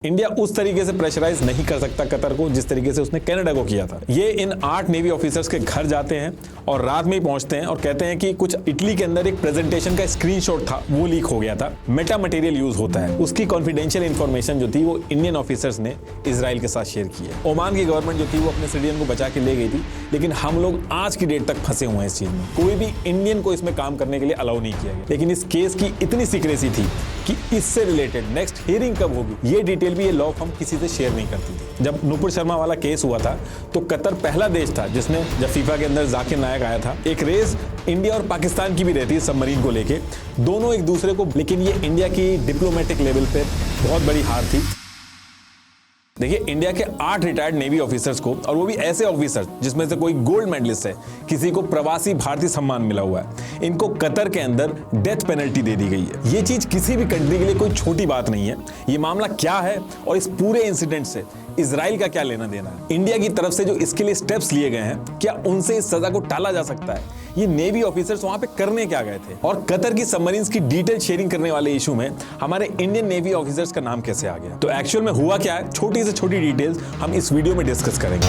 India उस तरीके से प्रेशराइज नहीं कर सकता कतर को जिस तरीके से उसने कनाडा को किया था। ये इन 8 नेवी ऑफिसर्स के घर जाते हैं और रात में ही पहुंचते हैं और कहते हैं कि कुछ इटली के अंदर एक प्रेजेंटेशन का स्क्रीनशॉट था, वो लीक हो गया था, मेटा मटेरियल यूज होता है, उसकी कॉन्फिडेंशियल इंफॉर्मेशन जो थी वो इंडियन ऑफिसर्स ने इजराइल के साथ शेयर की है। ओमान की गवर्नमेंट जो थी वो अपने सिटीजन को बचा के ले गई थी, लेकिन हम लोग आज की डेट तक फंसे हुए हैं इस चीज में। कोई भी इंडियन को इसमें काम करने के लिए अलाउ नहीं किया गया। लेकिन इस केस की इतनी सीक्रेसी थी कि इससे रिलेटेड नेक्स्ट हियरिंग कब होगी ये डिटेल भी ये लॉ फर्म किसी से शेयर नहीं करती थी। जब नुपुर शर्मा वाला केस हुआ था तो कतर पहला देश था जिसने, जब फीफा के अंदर जाकिर नायक आया था, एक रेस इंडिया और पाकिस्तान की भी रहती है सबमरीन को लेके, दोनों एक दूसरे को, लेकिन ये इंडिया की डिप्लोमेटिक लेवल पे बहुत बड़ी हार थी। देखिए, इंडिया के 8 रिटायर्ड नेवी ऑफिसर्स को, और वो भी ऐसे ऑफिसर्स जिसमें से कोई गोल्ड मेडलिस्ट है, किसी को प्रवासी भारतीय सम्मान मिला हुआ है, इनको कतर के अंदर डेथ पेनल्टी दे दी गई है। ये चीज किसी भी कंट्री के लिए कोई छोटी बात नहीं है। ये मामला क्या है और इस पूरे इंसिडेंट से इजराइल का क्या लेना देना है, इंडिया की तरफ से जो इसके लिए स्टेप्स लिए गए हैं, क्या उनसे इस सजा को टाला जा सकता है, ये नेवी ऑफिसर्स वहां पे करने क्या गए थे, और कतर की सबमरीन्स की डिटेल शेयरिंग करने वाले इशू में हमारे इंडियन नेवी ऑफिसर्स का नाम कैसे आ गया, तो एक्चुअल में हुआ क्या है, छोटी से छोटी डिटेल्स हम इस वीडियो में डिस्कस करेंगे।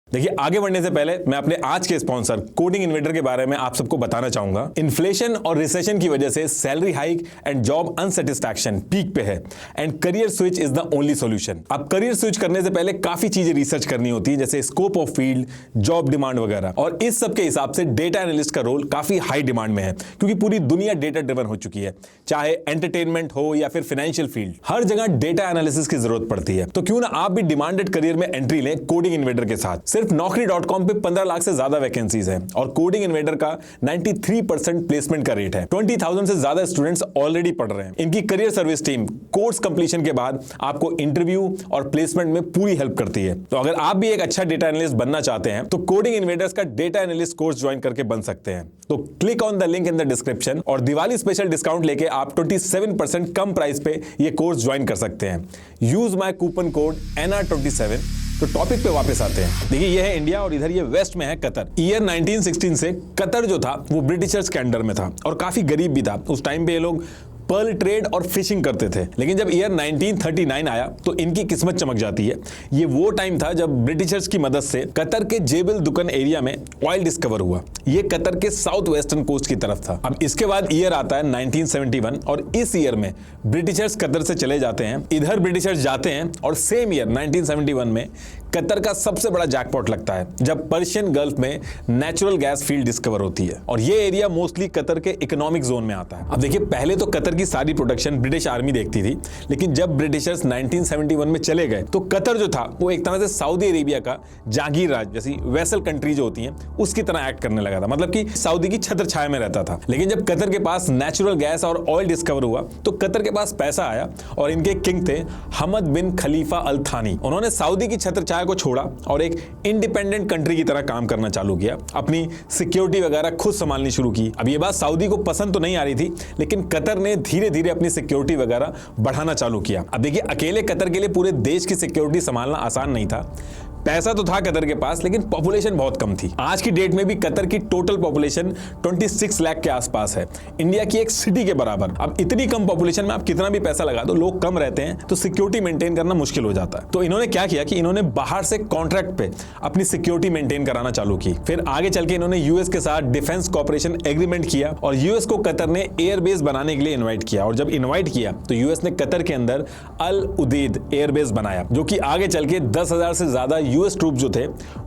देखिए, आगे बढ़ने से पहले मैं अपने आज के स्पॉन्सर कोडिंग इन्वेडर के बारे में आप सबको बताना चाहूंगा। इन्फ्लेशन और रिसेशन की वजह से salary hike and job dissatisfaction peak पे है and career switch is the only solution. अब करियर स्विच करने से पहले काफी चीजें रिसर्च करनी होती है, जैसे scope of field, job demand वगैरह, और इस सब के हिसाब से डेटा एनालिस्ट का रोल काफी हाई डिमांड में है, क्योंकि पूरी दुनिया डेटा ड्रिवन हो चुकी है। चाहे एंटरटेनमेंट हो या फिर फाइनेंशियल फील्ड, हर जगह डेटा एनालिसिस की जरूरत पड़ती है। तो क्यों ना आप भी डिमांडेड करियर में एंट्री लें कोडिंग इन्वेडर के साथ। सिर्फ Naukri.com पे 15 लाख से ज्यादा वैकेंसीज हैं और कोडिंग इन्वेडर का 93% प्लेसमेंट का रेट है। 20,000 से ज्यादा स्टूडेंट्स ऑलरेडी पढ़ रहे हैं। इनकी career service team course completion के बाद आपको इंटरव्यू और प्लेसमेंट में पूरी हेल्प करती है। तो अगर आप भी एक अच्छा डेटा एनालिस्ट बनना चाहते हैं तो कोडिंग इन्वेडर्स का डेटा एनालिस्ट कोर्स ज्वाइन करके बन सकते हैं। तो click on the link in the description और दिवाली स्पेशल डिस्काउंट लेके आप 27% कम प्राइस पे ये कोर्स ज्वाइन कर सकते हैं। Use my coupon code NR27। तो टॉपिक पे वापस आते हैं। देखिए, ये है इंडिया और इधर ये वेस्ट में है कतर। ईयर 1916 से कतर जो था वो ब्रिटिशर्स के अंडर में था और काफी गरीब भी था। उस टाइम पे ये लोग पर्ल ट्रेड और फिशिंग करते थे। लेकिन जब ईयर 1939 आया तो इनकी किस्मत चमक जाती है। ये वो टाइम था जब ब्रिटिशर्स की मदद से कतर के जेबल दुकन एरिया में ऑयल डिस्कवर हुआ। ये कतर के साउथ वेस्टर्न कोस्ट की तरफ था। अब इसके बाद ईयर आता है 1971 और इस ईयर में ब्रिटिशर्स कतर से चले जाते हैं। इधर ब्रिटिशर्स जाते हैं और सेम ईयर 1971 में कतर का सबसे बड़ा जैकपॉट लगता है जब पर्शियन गल्फ में नेचुरल गैस फील्ड डिस्कवर होती है और ये एरिया मोस्टली कतर के इकोनॉमिक जोन में आता है। अब देखिए, पहले तो कतर की सारी प्रोडक्शन ब्रिटिश आर्मी देखती थी, लेकिन जब ब्रिटिशर्स 1971 में चले गए तो कतर जो था वो एक तरह से सऊदी अरेबिया का जागीर राज जैसी वेसल कंट्री जो होती हैं उसकी तरह एक्ट करने लगा था, मतलब कि सऊदी की छत्र छाया में रहता था। लेकिन जब कतर के पास नेचुरल गैस और ऑयल डिस्कवर हुआ तो कतर के पास पैसा आया और इनके किंग थे हमद बिन खलीफा अल थानी। उन्होंने सऊदी की छत्र को छोड़ा और एक इंडिपेंडेंट कंट्री की तरह काम करना चालू किया, अपनी सिक्योरिटी वगैरह खुद संभालनी शुरू की। अब ये बात सऊदी को पसंद तो नहीं आ रही थी, लेकिन कतर ने धीरे धीरे अपनी सिक्योरिटी वगैरह बढ़ाना चालू किया। अब देखिए, अकेले कतर के लिए पूरे देश की सिक्योरिटी संभालना आसान नहीं था। पैसा तो था कतर के पास, लेकिन पॉपुलेशन बहुत कम थी। आज की डेट में भी कतर की टोटल पॉपुलेशन 26 लाख के आसपास है, इंडिया की एक सिटी के बराबर। अब इतनी कम पॉपुलेशन में आप कितना भी पैसा लगा दो, लोग कम रहते हैं तो सिक्योरिटी मेंटेन करना मुश्किल हो जाता है। तो इन्होंने क्या किया कि इन्होंने बाहर से कॉन्ट्रैक्ट पे अपनी सिक्योरिटी मेंटेन कराना चालू की। फिर आगे चल के इन्होंने यूएस के साथ डिफेंस कॉर्पोरेशन एग्रीमेंट किया और यूएस को कतर ने एयरबेस बनाने के लिए इन्वाइट किया। और जब इन्वाइट किया तो यूएस ने कतर के अंदर अल उदेद एयरबेस बनाया, जो कि आगे चल के 10,000 से ज्यादा यूएस ट्रूप जो थे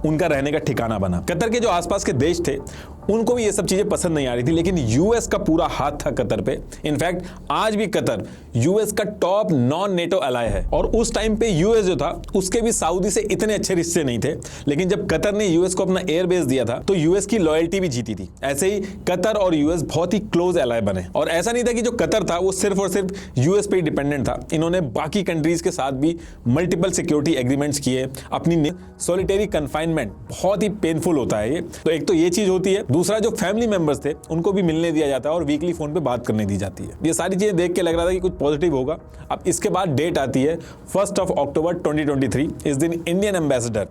उनका रहने का ठिकाना बना। कतर के जो आसपास के देश थे उनको भी ये सब चीजें पसंद नहीं आ रही थी, लेकिन यूएस का पूरा हाथ था कतर पे। इनफैक्ट आज भी कतर यूएस का टॉप नॉन नेटो एलाय है और उस टाइम पे यूएस जो था उसके भी सऊदी से इतने अच्छे रिश्ते नहीं थे, लेकिन जब कतर ने यूएस को अपना एयरबेस दिया था तो यूएस की लॉयल्टी भी जीती थी। ऐसे ही कतर और यूएस बहुत ही क्लोज एलाय बने और ऐसा नहीं था कि जो कतर था वो सिर्फ और सिर्फ यूएस पे ही डिपेंडेंट था। इन्होंने बाकी कंट्रीज के साथ भी मल्टीपल सिक्योरिटी एग्रीमेंट्स किए। अपनी सॉलिटरी कन्फाइनमेंट बहुत ही पेनफुल होता है ये, तो एक तो ये चीज होती है। दूसरा, जो फैमिली मेंबर्स थे उनको भी मिलने दिया जाता है और वीकली फोन पे बात करने दी जाती है। ये सारी चीजें देख के लग रहा था कि कुछ पॉजिटिव होगा। अब इसके बाद डेट आती है 1 अक्टूबर 2023। इस दिन इंडियन एम्बेसडर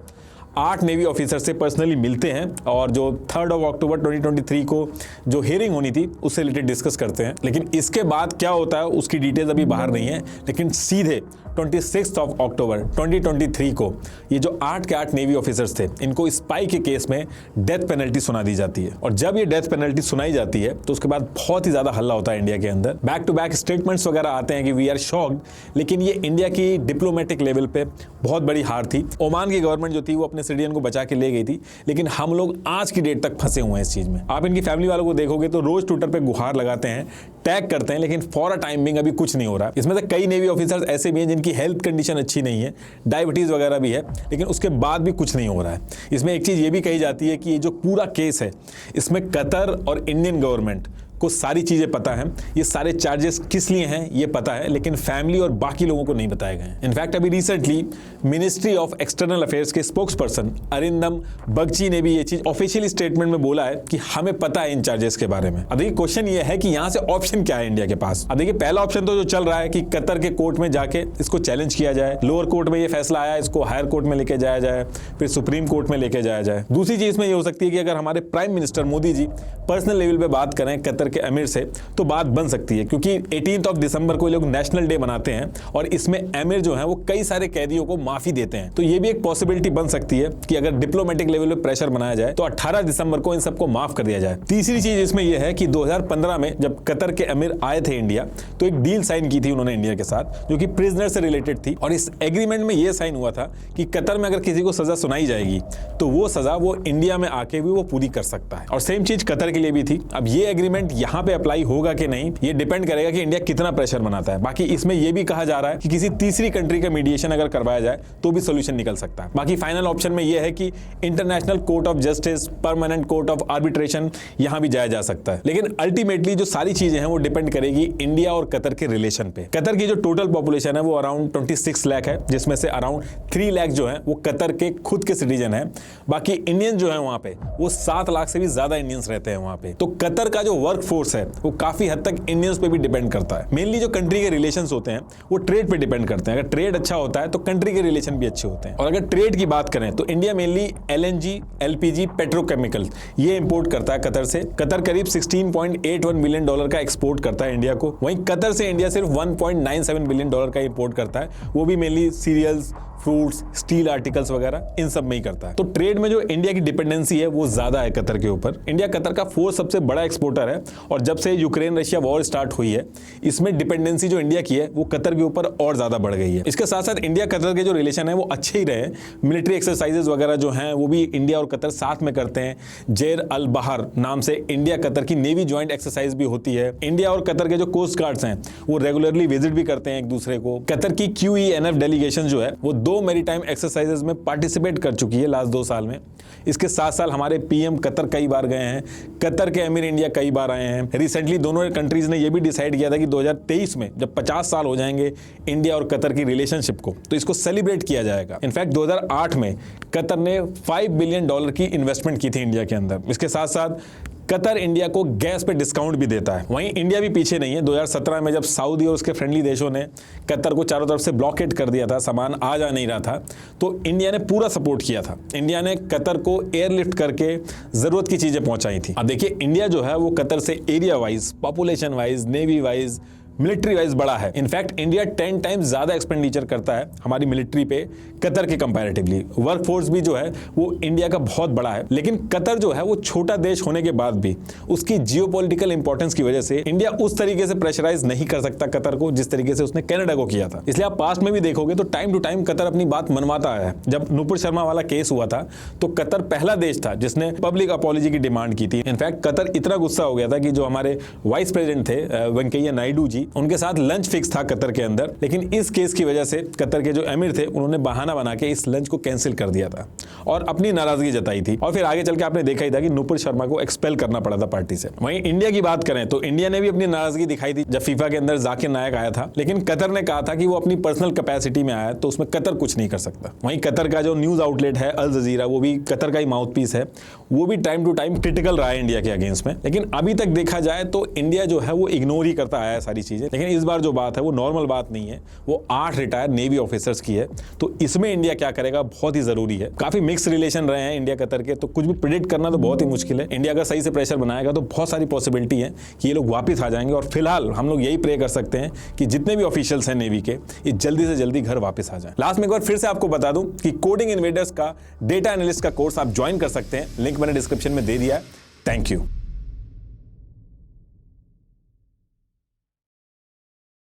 8 नेवी ऑफिसर से पर्सनली मिलते हैं और जो 3 अक्टूबर 2023 को जो हियरिंग होनी थी उससे रिलेटेड डिस्कस करते हैं। लेकिन इसके बाद क्या होता है उसकी डिटेल्स अभी बाहर नहीं है, लेकिन सीधे 26 अक्टूबर 2023 को ये जो 8 के 8 नेवी ऑफिसर्स थे इनको स्पाई के केस में डेथ पेनल्टी सुना दी जाती है। और जब ये डेथ पेनल्टी सुनाई जाती है तो उसके बाद बहुत ही ज्यादा हल्ला होता है इंडिया के अंदर। बैक टू बैक स्टेटमेंट्स वगैरह आते हैं कि वी आर शॉक्ड, लेकिन ये इंडिया की डिप्लोमेटिक लेवल पे बहुत बड़ी हार थी। ओमान की गवर्नमेंट जो थी वो अपने सिटीजन को बचा के ले गई थी, लेकिन हम लोग आज की डेट तक फंसे हुए हैं इस चीज में। आप इनकी फैमिली वालों को देखोगे तो रोज ट्विटर पे गुहार लगाते हैं, टैग करते हैं, लेकिन फॉर अ टाइम बिंग अभी कुछ नहीं हो रहा। इसमें से कई नेवी ऑफिसर्स ऐसे भी हैं जिनकी हेल्थ कंडीशन अच्छी नहीं है, डायबिटीज वगैरह भी है, लेकिन उसके बाद भी कुछ नहीं हो रहा है। इसमें एक चीज ये भी कही जाती है कि ये जो पूरा केस है इसमें कतर और इंडियन गवर्नमेंट को सारी चीजें पता है, ये सारे चार्जेस किस लिए हैं ये पता है, लेकिन फैमिली और बाकी लोगों को नहीं बताए गए हैं। इनफैक्ट अभी recently ministry of external affairs के स्पोक्स पर्सन अरिंदम बगची ने भी ये चीज ऑफिशियली स्टेटमेंट में बोला है कि हमें पता है इन चार्जेस के बारे में। अब देखिए क्वेश्चन ये है कि यहां से ऑप्शन क्या है इंडिया के पास। अब देखिए पहला ऑप्शन तो जो चल रहा है कि कतर के कोर्ट में जाके इसको चैलेंज किया जाए, लोअर कोर्ट में ये फैसला आया, इसको हायर कोर्ट में लेके जाया जाए, फिर सुप्रीम कोर्ट में लेके जाया जाए। दूसरी चीज इसमें ये हो सकती है कि अगर हमारे prime minister Modi ji personal level पे बात करें कतर के अमीर से तो बात बन सकती है, क्योंकि 18 दिसंबर को ये लोग नेशनल डे मनाते हैं और इसमें अमीर जो है वो कई सारे कैदियों को माफी देते हैं। तो ये भी एक पॉसिबिलिटी बन सकती है कि अगर डिप्लोमेटिक लेवल पे प्रेशर बनाया जाए तो 18 दिसंबर को इन सबको माफ कर दिया जाए। तीसरी चीज इसमें यह है कि 2015 में जब कतर के अमीर आए थे इंडिया तो एक डील साइन की थी उन्होंने इंडिया के साथ जो कि प्रिजनर से रिलेटेड थी, और इस एग्रीमेंट में यह साइन हुआ था कि कतर में अगर किसी को सजा सुनाई जाएगी तो वो सजा वो इंडिया में आके भी वो पूरी कर सकता है, और सेम चीज कतर के लिए भी थी। अब ये एग्रीमेंट यहां पे अप्लाई होगा कि नहीं ये डिपेंड करेगा कि इंडिया कितना प्रेशर बनाता है। बाकी इसमें यह भी कहा जा रहा है कि किसी तीसरी कंट्री का मीडिएशन अगर करवाया जाए तो भी सोल्यूशन निकल सकता है। बाकी फाइनल ऑप्शन में यह है कि international court of justice, permanent court of arbitration यहां भी जाया जा सकता है। लेकिन अल्टीमेटली जो सारी चीजें हैं वो डिपेंड करेगी इंडिया और कतर के रिलेशन पे। कतर की जो टोटल पॉपुलेशन है वो अराउंड 26 लाख है, जिसमें से अराउंड 3 लाख जो है वो कतर के खुद के सिटीजन है। बाकी इंडियन जो है वहां पे वो 7 लाख से भी ज्यादा इंडियंस रहते हैं वहां पे। तो कतर का जो वर्क फोर्स है वो काफी हद तक इंडियंस पे भी डिपेंड करता है। मेनली जो कंट्री के रिलेशंस होते हैं वो ट्रेड पे डिपेंड करते हैं। अगर ट्रेड अच्छा होता है तो कंट्री के रिलेशन भी अच्छे होते हैं। और अगर ट्रेड की बात करें तो India mainly LNG, LPG, petrochemical ये इंपोर्ट करता है कतर से। कतर करीब $16.81 बिलियन का एक्सपोर्ट करता है इंडिया को। वहीं कतर से इंडिया सिर्फ $1.97 बिलियन का इंपोर्ट करता है, वो भी mainly cereals, fruits, steel articles वगैरह इन सब में ही करता है। तो ट्रेड में जो इंडिया की डिपेंडेंसी है वो ज्यादा है कतर के ऊपर। इंडिया कतर का 4th सबसे बड़ा एक्सपोर्टर है, और जब से यूक्रेन रशिया वॉर स्टार्ट हुई है इसमें डिपेंडेंसी जो इंडिया की है वो कतर के ऊपर और ज्यादा बढ़ गई है। इसके साथ साथ इंडिया कतर के जो रिलेशन है वो अच्छे ही रहे। मिलिट्री एक्सरसाइजेज वगैरह जो हैं वो भी इंडिया और कतर साथ में करते हैं। जेर अल बहर नाम से इंडिया कतर की नेवी ज्वाइंट एक्सरसाइज भी होती है। इंडिया और कतर के जो कोस्ट गार्ड्स हैं वो रेगुलरली विजिट भी करते हैं एक दूसरे को। कतर की QENF डेलीगेशन जो है वो 2 मैरीटाइम एक्सरसाइजेज में पार्टिसिपेट कर चुकी है लास्ट 2 साल में। इसके साथ साथ हमारे PM कतर कई बार गए हैं, कतर के अमीर इंडिया कई बार आए हैं। रिसेंटली दोनों कंट्रीज ने यह भी डिसाइड किया था कि 2023 में जब 50 साल हो जाएंगे इंडिया और कतर की रिलेशनशिप को, तो इसको सेलिब्रेट किया जाएगा। इनफैक्ट 2008 में कतर ने $5 बिलियन की इन्वेस्टमेंट की थी इंडिया के अंदर। इसके साथ साथ कतर इंडिया को गैस पे डिस्काउंट भी देता है। वहीं इंडिया भी पीछे नहीं है। 2017 में जब सऊदी और उसके फ्रेंडली देशों ने कतर को चारों तरफ से ब्लॉकेट कर दिया था, सामान आ जा नहीं रहा था, तो इंडिया ने पूरा सपोर्ट किया था। इंडिया ने कतर को एयरलिफ्ट करके जरूरत की चीजें पहुंचाई थी। अब देखिए इंडिया जो है वो कतर से area wise, population wise, navy wise, military wise बड़ा है। इनफैक्ट इंडिया 10 टाइम्स ज्यादा एक्सपेंडिचर करता है हमारी मिलिट्री पे कतर के कंपैरेटिवली। वर्क फोर्स भी जो है वो इंडिया का बहुत बड़ा है। लेकिन कतर जो है वो छोटा देश होने के बाद भी उसकी जियोपॉलिटिकल इंपॉर्टेंस की वजह से इंडिया उस तरीके से प्रेशराइज नहीं कर सकता कतर को जिस तरीके से उसने कनाडा को किया था। इसलिए आप पास्ट में भी देखोगे तो टाइम टू टाइम कतर अपनी बात मनवाता है। जब नुपुर शर्मा वाला केस हुआ था तो कतर पहला देश था जिसने पब्लिक अपॉलॉजी की डिमांड की थी। इनफैक्ट कतर इतना गुस्सा हो गया था कि जो हमारे वाइस प्रेसिडेंट थे वेंकैया नायडू जी, उनके साथ लंच फिक्स था कतर के अंदर, लेकिन इस केस की वजह से कतर के जो अमीर थे उन्होंने बहाना बना के इस लंच को कैंसिल कर दिया था और अपनी नाराजगी जताई थी। और फिर आगे चल के आपने देखा ही था कि नुपुर शर्मा को एक्सपेल करना पड़ा था पार्टी से। वहीं इंडिया की बात करें तो इंडिया ने भी अपनी नाराजगी दिखाई थी जब फीफा के अंदर जाकिर नायक आया था, लेकिन कतर ने कहा था कि वो अपनी पर्सनल कैपेसिटी में आया तो उसमें कतर कुछ नहीं कर सकता। वहीं कतर का जो न्यूज आउटलेट है अल जजीरा, वो भी कतर का ही माउथ पीस है, वो भी टाइम टू टाइम क्रिटिकल रहा है इंडिया के अगेंस्ट में। लेकिन अभी तक देखा जाए तो इंडिया जो है वो इग्नोर ही करता आया है सारी चीजें। लीजिए। लेकिन इस बार जो बात है वो नॉर्मल बात नहीं है, वो 8 रिटायर्ड नेवी ऑफिसर्स की है। तो इसमें इंडिया क्या करेगा बहुत ही जरूरी है। काफी मिक्स रिलेशन रहे हैं इंडिया कतर के, तो कुछ भी प्रिडिक्ट करना तो बहुत ही मुश्किल है। इंडिया अगर सही से प्रेशर बनाएगा तो बहुत सारी पॉसिबिलिटी है कि ये लोग वापस आ जाएंगे। और फिलहाल हम लोग यही प्रे कर सकते हैं कि जितने भी ऑफिशियल्स हैं नेवी के, ये जल्दी से जल्दी घर वापस आ जाए। लास्ट में एक बार फिर से आपको बता दूं कि कोडिंग इन्वेडर्स का डेटा एनालिस्ट का कोर्स आप ज्वाइन कर सकते हैं, लिंक मैंने डिस्क्रिप्शन में दे दिया है। Thank you.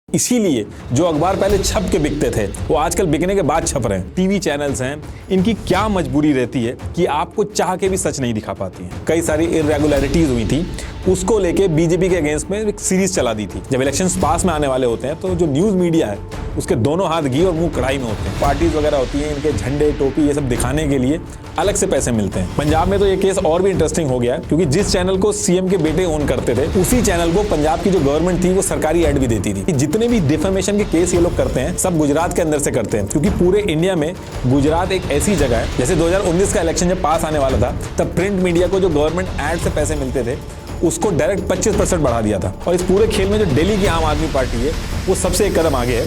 इसीलिए जो अखबार पहले छप के बिकते थे वो आजकल बिकने के बाद छप रहे हैं। टीवी चैनल्स हैं, इनकी क्या मजबूरी रहती है कि आपको चाह के भी सच नहीं दिखा पाती हैं। कई सारी इरेगुलरिटीज हुई थी, उसको लेके बीजेपी के अगेंस्ट में एक सीरीज चला दी थी। जब इलेक्शंस पास में आने वाले होते हैं तो जो न्यूज मीडिया है उसके दोनों हाथ घी और मुंह कढ़ाई में होते हैं। पार्टीज वगैरह होती हैं, इनके झंडे टोपी ये सब दिखाने के लिए अलग से पैसे मिलते हैं। पंजाब में तो ये केस और भी इंटरेस्टिंग हो गया है, क्योंकि जिस चैनल को सीएम के बेटे ओन करते थे उसी चैनल को पंजाब की जो गवर्नमेंट थी वो सरकारी एड भी देती थी। जितने भी डिफेमेशन के केस ये लोग करते हैं सब गुजरात के अंदर से करते हैं, क्योंकि पूरे इंडिया में गुजरात एक ऐसी जगह है। जैसे 2019 का इलेक्शन जब पास आने वाला था तब प्रिंट मीडिया को जो गवर्नमेंट एड से पैसे मिलते थे उसको डायरेक्ट 25% बढ़ा दिया था। और इस पूरे खेल में जो दिल्ली की आम आदमी पार्टी है वो सबसे एक कदम आगे है।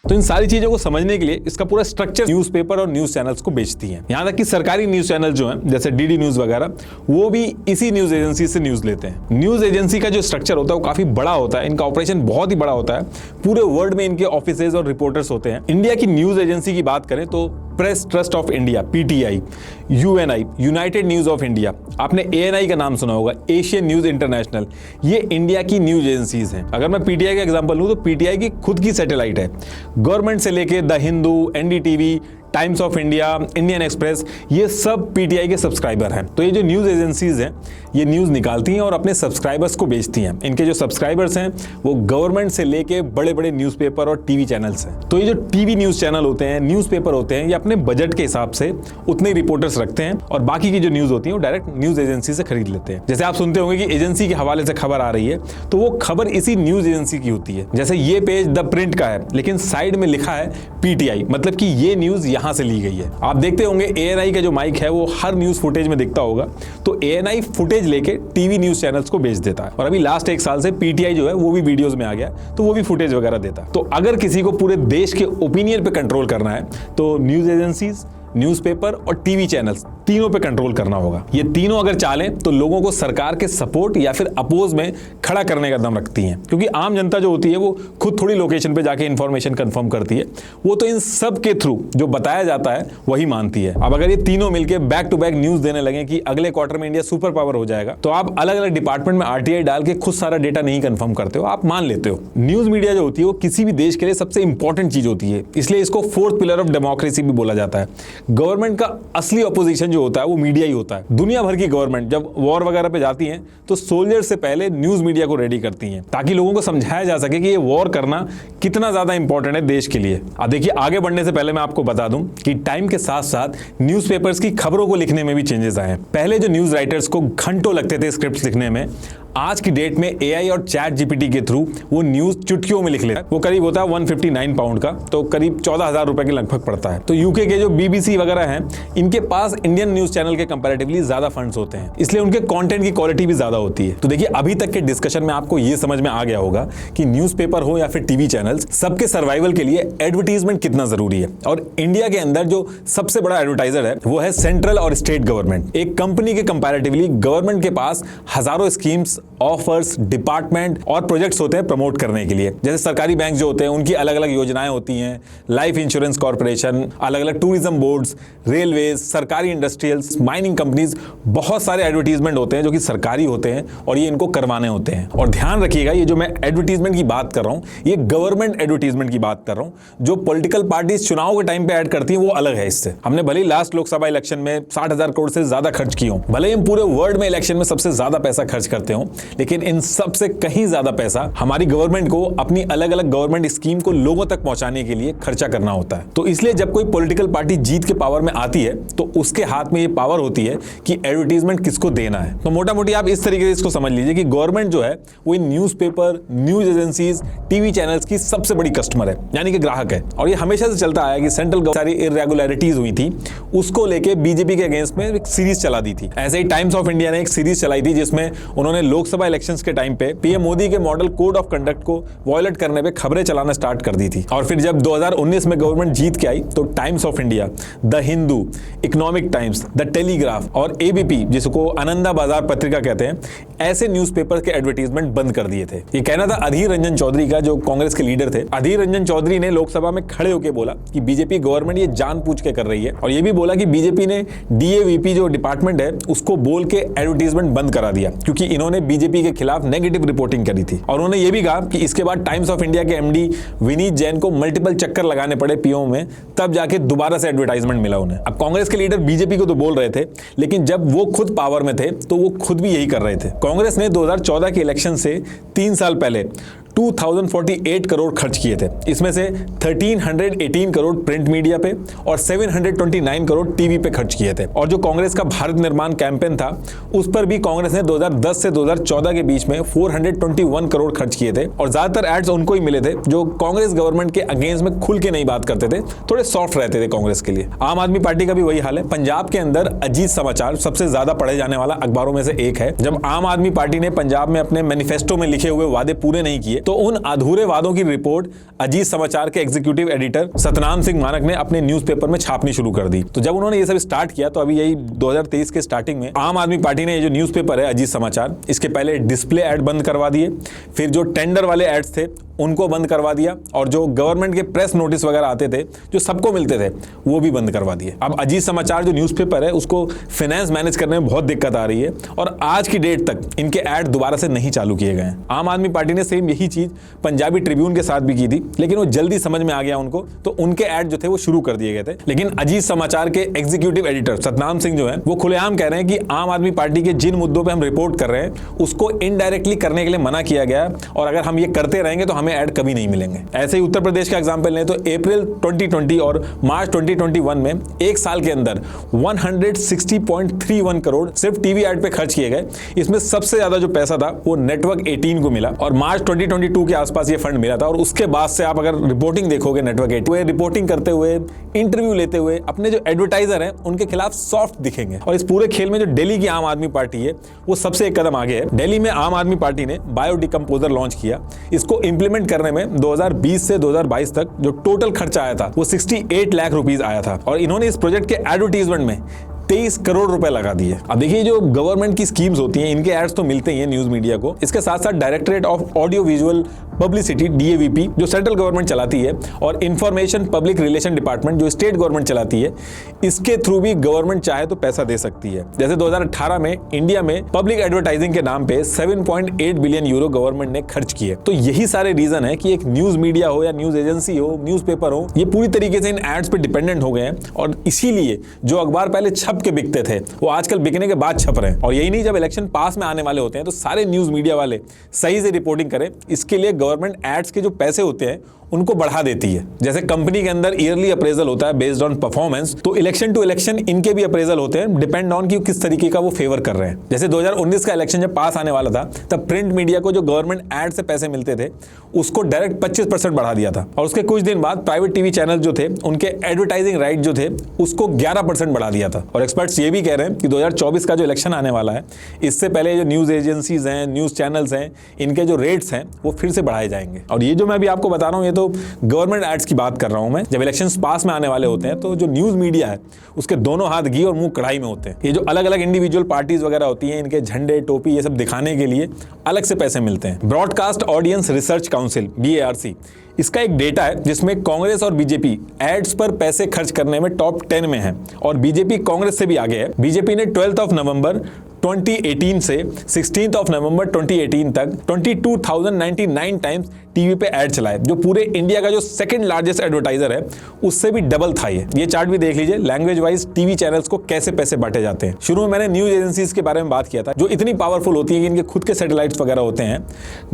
तो इन सारी चीजों को समझने के लिए इसका पूरा स्ट्रक्चर न्यूज़पेपर और न्यूज चैनल्स को बेचती हैं। यहां तक कि सरकारी न्यूज चैनल जो हैं जैसे डीडी न्यूज वगैरह वो भी इसी न्यूज एजेंसी से न्यूज लेते हैं। न्यूज एजेंसी का जो स्ट्रक्चर होता है वो काफी बड़ा होता है, इनका ऑपरेशन बहुत ही बड़ा होता है। पूरे वर्ल्ड में इनके ऑफिसेज और रिपोर्टर्स होते हैं। इंडिया की न्यूज एजेंसी की बात करें तो press trust of India PTI, Uni United news of India, आपने एएनआई का नाम सुना होगा, एशियन न्यूज इंटरनेशनल, ये इंडिया की न्यूज एजेंसीज हैं। अगर मैं पीटीआई का एग्जांपल लूं तो पीटीआई की खुद की सैटेलाइट है। गवर्नमेंट से लेके the Hindu, NDTV, times of India, Indian express, ये सब पीटीआई के सब्सक्राइबर हैं। तो ये जो न्यूज एजेंसीज हैं ये न्यूज निकालती हैं और अपने सब्सक्राइबर्स को बेचती हैं। इनके जो सब्सक्राइबर्स हैं वो गवर्नमेंट से लेके बड़े बड़े न्यूज़पेपर और टीवी चैनल्स हैं। तो ये जो टीवी न्यूज चैनल होते हैं, न्यूज़पेपर होते हैं, ये अपने बजट के हिसाब से उतने रिपोर्टर्स रखते हैं और बाकी की जो न्यूज होती है वो डायरेक्ट न्यूज एजेंसी से खरीद लेते हैं। जैसे आप सुनते होंगे कि एजेंसी के हवाले से खबर आ रही है तो वो खबर इसी न्यूज एजेंसी की होती है। जैसे ये पेज द प्रिंट का है लेकिन साइड में लिखा है पीटीआई, मतलब कि ये न्यूज यहां से ली गई है। आप देखते होंगे एएनआई का जो माइक है वो हर न्यूज फुटेज में दिखता होगा, तो एएनआई फुटेज लेके टीवी न्यूज चैनल्स को बेच देता है। और अभी लास्ट 1 साल से पीटीआई जो है वो भी वीडियोस में आ गया, तो वो भी फुटेज वगैरह देता है। तो अगर किसी को पूरे देश के ओपिनियन पे कंट्रोल करना है तो न्यूज एजेंसीज, न्यूज़पेपर और टीवी चैनल्स तीनों पे कंट्रोल करना होगा। ये तीनों अगर चालें तो लोगों को सरकार के सपोर्ट या फिर अपोज में खड़ा करने का दम रखती हैं, क्योंकि आम जनता जो होती है वो खुद थोड़ी लोकेशन पे जाके इंफॉर्मेशन कंफर्म करती है, वो तो इन सब के थ्रू जो बताया जाता है वही मानती है। अब अगर ये तीनों मिलकर बैक टू बैक न्यूज देने लगे कि अगले क्वार्टर में इंडिया सुपर पावर हो जाएगा, तो आप अलग अलग डिपार्टमेंट में आरटीआई डाल के खुद सारा डेटा नहीं कंफर्म करते हो, आप मान लेते हो। न्यूज मीडिया जो होती है वो किसी भी देश के लिए सबसे इंपॉर्टेंट चीज होती है, इसलिए इसको 4th पिलर ऑफ डेमोक्रेसी भी बोला जाता है। गवर्नमेंट का असली अपोजिशन जो होता है वो मीडिया ही होता है। दुनिया भर की गवर्नमेंट जब वॉर वगैरह पे जाती हैं तो सोल्जर से पहले न्यूज मीडिया को रेडी करती हैं, ताकि लोगों को समझाया जा सके कि ये वॉर करना कितना ज्यादा इंपॉर्टेंट है देश के लिए। अब देखिए, आगे बढ़ने से पहले मैं आपको बता दूं कि टाइम के साथ साथ न्यूज़पेपर्स की खबरों को लिखने में भी चेंजेस आए हैं। पहले जो न्यूज राइटर्स को घंटों लगते थे स्क्रिप्ट लिखने में, आज की डेट में एआई और चैट जीपीटी के थ्रू वो न्यूज चुटकियों में लिख लेता है। वो करीब होता है 159 पाउंड का, तो करीब 14,000 रुपए के लगभग पड़ता है। तो यूके के जो बीबीसी वगैरह हैं, इनके पास इंडियन न्यूज चैनल के कंपैरेटिवली ज्यादा फंड्स होते हैं, इसलिए उनके कंटेंट की क्वालिटी भी ज्यादा होती है। तो देखिए, अभी तक के डिस्कशन में आपको ये समझ में आ गया होगा कि न्यूज़पेपर हो या फिर टीवी चैनल्स, सबके सर्वाइवल के लिए एडवर्टीजमेंट कितना जरूरी है। और इंडिया के अंदर जो सबसे बड़ा एडवर्टाइजर है वो है सेंट्रल और स्टेट गवर्नमेंट। एक कंपनी के कंपैरेटिवली गवर्नमेंट के पास हजारों स्कीम्स, ऑफर्स, डिपार्टमेंट और प्रोजेक्ट्स होते हैं प्रमोट करने के लिए। जैसे सरकारी बैंक जो होते हैं उनकी अलग अलग योजनाएं होती हैं, लाइफ इंश्योरेंस कॉर्पोरेशन, अलग अलग टूरिज्म बोर्ड्स, रेलवेज, सरकारी इंडस्ट्रियल्स, माइनिंग कंपनीज, बहुत सारे एडवर्टीजमेंट होते हैं जो कि सरकारी होते हैं और ये इनको करवाने होते हैं। और ध्यान रखिएगा, ये जो मैं एडवर्टीजमेंट की बात कर रहा हूं ये गवर्नमेंट एडवर्टीजमेंट की बात कर रहा हूं। जो पॉलिटिकल पार्टीज चुनाव के टाइम पे ऐड करती हैं वो अलग है इससे। हमने भले ही लास्ट लोकसभा इलेक्शन में 60,000 करोड़ से ज्यादा खर्च किए हों, भले ही हम पूरे वर्ल्ड में इलेक्शन में सबसे ज्यादा पैसा खर्च करते हों, लेकिन इन सबसे कहीं ज्यादा पैसा हमारी गवर्नमेंट को अपनी अलग अलग गवर्नमेंट स्कीम को लोगों तक पहुंचाने के लिए खर्चा करना होता है। तो इसलिए जब कोई पॉलिटिकल पार्टी जीत के पावर में आती है तो उसके हाथ में ये पावर होती है कि एडवर्टीजमेंट किसको देना है। तो मोटा मोटी आप इस तरीके से इसको समझ लीजिए कि गवर्नमेंट जो है वो इन newspaper, news agencies, TV channels की सबसे बड़ी कस्टमर है, यानी कि ग्राहक है। और ये हमेशा से चलता आया कि सेंट्रल गवर्नमेंट सारी इरेगुलरिटीज हुई थी, उसको लेके बीजेपी के अगेंस्ट में एक सीरीज चला दी थी। ऐसे ही टाइम्स ऑफ इंडिया ने एक सीरीज चलाई थी जिसमें उन्होंने लोकसभा इलेक्शंस के टाइम पे पीएम मोदी के मॉडल कोड ऑफ कंडक्ट को वायलेट करने पे खबरें चलाना स्टार्ट कर दी थी। और फिर जब 2019 में गवर्नमेंट जीत के आई तो times of India, the Hindu, economic Times, the telegraph और एबीपी, जिसको आनंदा बाजार पत्रिका कहते हैं, ऐसे न्यूज़पेपर के एडवर्टाइजमेंट बंद कर दिए थे। ये कहना था अधीर रंजन चौधरी का, जो कांग्रेस के लीडर थे। अधीर रंजन चौधरी ने लोकसभा में खड़े होकर बोला कि बीजेपी गवर्नमेंट ये जानबूझ के कर रही है, और ये भी बोला कि बीजेपी ने डीएवीपी जो डिपार्टमेंट है उसको बोल के एडवर्टाइजमेंट बंद करा दिया, क्योंकि इन्होंने बीजेपी के खिलाफ नेगेटिव रिपोर्टिंग करी थी। और उन्होंने ये भी कहा कि इसके बाद टाइम्स ऑफ इंडिया के एमडी विनीत जैन को मल्टीपल चक्कर लगाने पड़े पीओ में, तब जाके दोबारा से एडवर्टाइजमेंट मिला उन्हें। अब कांग्रेस के लीडर बीजेपी को तो बोल रहे थे, लेकिन जब वो खुद पावर में थे तो वो खुद भी यही कर रहे थे। कांग्रेस ने 2014 के इलेक्शन से 3 साल पहले 2048 करोड़ खर्च किए थे। इसमें से 1318 करोड़ प्रिंट मीडिया पे और 729 करोड़ टीवी पे खर्च किए थे। और जो कांग्रेस का भारत निर्माण कैंपेन था, उस पर भी कांग्रेस ने 2010 से 2014 के बीच में 421 करोड़ खर्च किए थे। और ज्यादातर एड्स उनको ही मिले थे जो कांग्रेस गवर्नमेंट के अगेंस्ट में खुल के नहीं बात करते थे, थोड़े सॉफ्ट रहते थे कांग्रेस के लिए। आम आदमी पार्टी का भी वही हाल है। पंजाब के अंदर अजीत समाचार सबसे ज्यादा पढ़े जाने वाला अखबारों में से एक है। जब आम आदमी पार्टी ने पंजाब में अपने मैनिफेस्टो में लिखे हुए वादे पूरे नहीं किए, तो उन अधूरे वादों की रिपोर्ट अजीत समाचार के एग्जीक्यूटिव एडिटर सतनाम सिंह मानक ने अपने न्यूज़पेपर में छापनी शुरू कर दी। तो जब उन्होंने ये सब स्टार्ट किया, तो अभी यही 2023 के स्टार्टिंग में आम आदमी पार्टी ने ये जो न्यूज़पेपर है अजीत समाचार, इसके पहले डिस्प्ले ऐड बंद करवा दिए, फिर जो टेंडर वाले एड्स थे उनको बंद करवा दिया, और जो गवर्नमेंट के प्रेस नोटिस वगैरह आते थे जो सबको मिलते थे वो भी बंद करवा दिए। अब अजीत समाचार जो न्यूज़पेपर है उसको फाइनेंस मैनेज करने में बहुत दिक्कत आ रही है, और आज की डेट तक इनके ऐड दोबारा से नहीं चालू किए गए हैं। आम आदमी पार्टी ने सेम यही चीज पंजाबी ट्रिब्यून के साथ भी की थी, लेकिन वो जल्दी समझ में आ गया उनको, तो उनके ऐड जो थे वो शुरू कर दिए गए थे। लेकिन अजीत समाचार के एग्जीक्यूटिव एडिटर सतनाम सिंह जो है वो खुलेआम कह रहे हैं कि आम आदमी पार्टी के जिन मुद्दों पर हम रिपोर्ट कर रहे हैं उसको इनडायरेक्टली करने के लिए मना किया गया है, और अगर हम ये करते रहेंगे तो हमें ऐड कभी नहीं मिलेंगे। ऐसे ही उत्तर प्रदेश का एग्जांपल लें तो अप्रैल 2020 और मार्च 2021 में एक साल के अंदर 160.31 करोड़ सिर्फ टीवी ऐड पे खर्च किए गए। इसमें सबसे ज्यादा जो पैसा था वो नेटवर्क 18 को मिला, और मार्च 2022 के आसपास ये फंड मिला था। और उसके बाद से आप अगर रिपोर्टिंग देखोगे नेटवर्क 18 रिपोर्टिंग करते हुए, इंटरव्यू लेते हुए अपने जो एडवर्टाइजर हैं उनके खिलाफ सॉफ्ट दिखेंगे। और इस पूरे खेल में जो दिल्ली की आम आदमी पार्टी है वो सबसे एक कदम आगे है। दिल्ली में आम आदमी पार्टी ने बायोडिकम्पोजर लॉन्च किया। इसको इंप्लीमेंट करने में 2020 से 2022 तक जो टोटल खर्चा आया था वो 68 लाख रुपीस आया था, और इन्होंने इस प्रोजेक्ट के एडवर्टाइजमेंट में 23 करोड़ रुपए लगा दिए। अब देखिए, जो गवर्नमेंट की स्कीम्स होती हैं इनके एड्स तो मिलते ही हैं न्यूज मीडिया को। इसके साथ साथ directorate of audio visual publicity DAVP जो सेंट्रल गवर्नमेंट चलाती है, और इंफॉर्मेशन पब्लिक रिलेशन डिपार्टमेंट जो स्टेट गवर्नमेंट चलाती है, इसके थ्रू भी गवर्नमेंट चाहे तो पैसा दे सकती है। जैसे 2018 में इंडिया में पब्लिक एडवर्टाइजिंग के नाम पे 7.8 बिलियन यूरो गवर्नमेंट ने खर्च किए। तो यही सारे रीजन है कि एक न्यूज मीडिया हो या न्यूज एजेंसी हो, न्यूज़पेपर हो, ये पूरी तरीके से इन एड्स पे डिपेंडेंट हो गए हैं। और इसीलिए जो अखबार पहले छप के बिकते थे वो आजकल बिकने के बाद छप रहे हैं। और यही नहीं, जब इलेक्शन पास में आने वाले होते हैं तो सारे न्यूज मीडिया वाले सही से रिपोर्टिंग करें। इसके लिए गवर्नमेंट एड्स के जो पैसे होते हैं उनको बढ़ा देती है। जैसे कंपनी के अंदर ईयरली अप्रेजल होता है बेस्ड ऑन परफॉर्मेंस, तो इलेक्शन टू इलेक्शन इनके भी अप्रेजल होते हैं डिपेंड ऑन कि किस तरीके का वो फेवर कर रहे हैं। जैसे 2019 का इलेक्शन जब पास आने वाला था तब प्रिंट मीडिया को जो गवर्नमेंट एड से पैसे मिलते थे उसको डायरेक्ट 25% बढ़ा दिया था, और उसके कुछ दिन बाद प्राइवेट टीवी चैनल जो थे उनके एडवर्टाइजिंग राइट जो थे उसको 11% बढ़ा दिया था। और एक्सपर्ट्स ये भी कह रहे हैं कि 2024 का जो इलेक्शन आने वाला है इससे पहले जो न्यूज एजेंसीज हैं, न्यूज चैनल्स हैं, इनके जो रेट्स हैं वो फिर से बढ़ाए जाएंगे। और ये जो मैं अभी आपको बता रहा हूँ ये तो गवर्नमेंट एड्स की बात कर रहा हूं मैं। जब इलेक्शंस पास में आने वाले होते हैं तो जो न्यूज मीडिया है उसके दोनों हाथ घी और मुंह कढ़ाई में होते हैं। ये जो अलग अलग इंडिविजुअल पार्टीज वगैरह होती हैं, इनके झंडे, टोपी ये सब दिखाने के लिए अलग से पैसे मिलते हैं। Broadcast audience research council BARC, इसका एक डेटा है जिसमें कांग्रेस और बीजेपी एड्स पर पैसे खर्च करने में टॉप 10 में है, और बीजेपी कांग्रेस से भी आगे है। बीजेपी ने 12 नवंबर 2018 से 16 नवंबर 2018 तक 22,099 टाइम्स टीवी पे ऐड चलाए, जो पूरे इंडिया का जो सेकंड लार्जेस्ट एडवर्टाइजर है उससे भी डबल था। ये चार्ट भी देख लीजिए लैंग्वेज वाइज टीवी चैनल्स को कैसे पैसे बांटे जाते हैं। शुरू में मैंने न्यूज एजेंसीज के बारे में बात किया था जो इतनी पावरफुल होती है कि इनके खुद के सैटेलाइट्स वगैरह होते हैं।